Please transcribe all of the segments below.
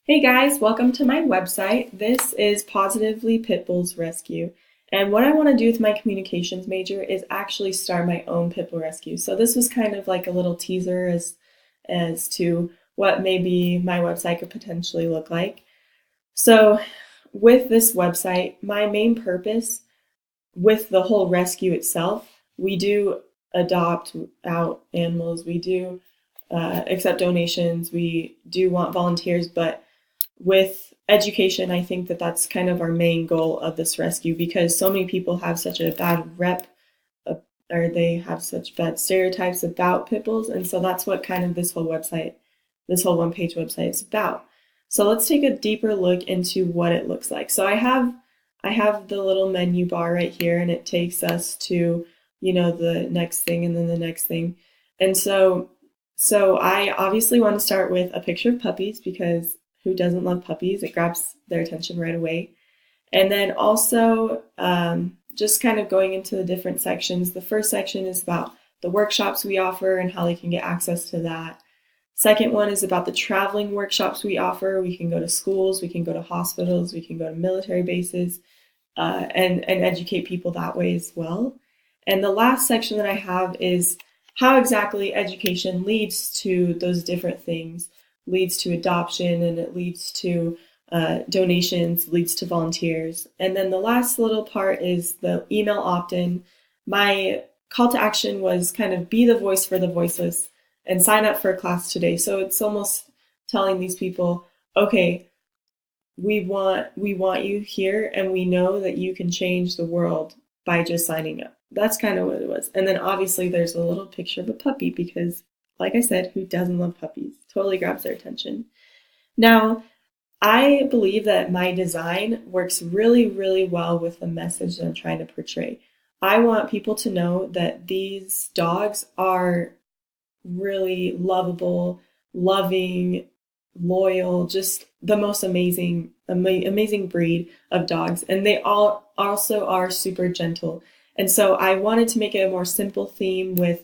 Hey guys, welcome to my website. This is Positively Pitbulls Rescue. And what I want to do with my communications major is actually start my own pitbull rescue. So this was kind of like a little teaser as to what maybe my website could potentially look like. So with this website, my main purpose with the whole rescue itself, we do adopt out animals, we do accept donations, we do want volunteers, but with education, I think that that's kind of our main goal of this rescue because so many people have such a bad rep or they have such bad stereotypes about pit bulls. And so that's what kind of this whole one page website is about. So let's take a deeper look into what it looks like. So I have the little menu bar right here and it takes us to, the next thing and then the next thing. And so I obviously want to start with a picture of puppies because who doesn't love puppies? It grabs their attention right away. And then also just kind of going into the different sections. The first section is about the workshops we offer and how they can get access to that. Second one is about the traveling workshops we offer. We can go to schools, we can go to hospitals, we can go to military bases, and educate people that way as well. And the last section that I have is how exactly education leads to those different things, leads to adoption, and it leads to donations, leads to volunteers. And then the last little part is the email opt-in. My call to action was kind of be the voice for the voiceless and sign up for a class today. So it's almost telling these people, okay, we want you here and we know that you can change the world by just signing up. That's kind of what it was. And then obviously there's a little picture of a puppy because like I said, who doesn't love puppies? Totally grabs their attention. Now, I believe that my design works really, really well with the message that I'm trying to portray. I want people to know that these dogs are really lovable, loving, loyal, just the most amazing breed of dogs. And they all also are super gentle. And so I wanted to make it a more simple theme with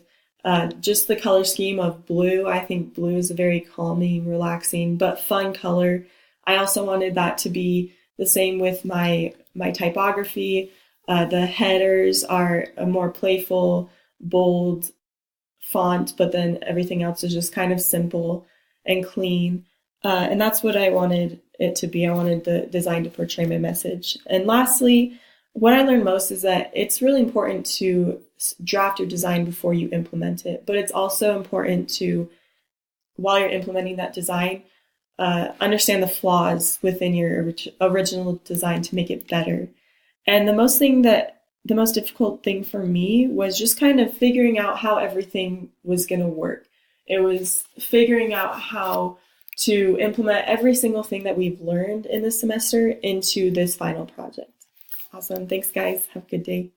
just the color scheme of blue. I think blue is a very calming, relaxing, but fun color. I also wanted that to be the same with my typography. The headers are a more playful, bold font, but then everything else is just kind of simple and clean. And that's what I wanted it to be. I wanted the design to portray my message. And lastly, what I learned most is that it's really important to draft your design before you implement it, but it's also important to, while you're implementing that design, understand the flaws within your original design to make it better. And the most difficult thing for me was just kind of figuring out how everything was going to work. It was figuring out how to implement every single thing that we've learned in this semester into this final project. Awesome. Thanks, guys. Have a good day.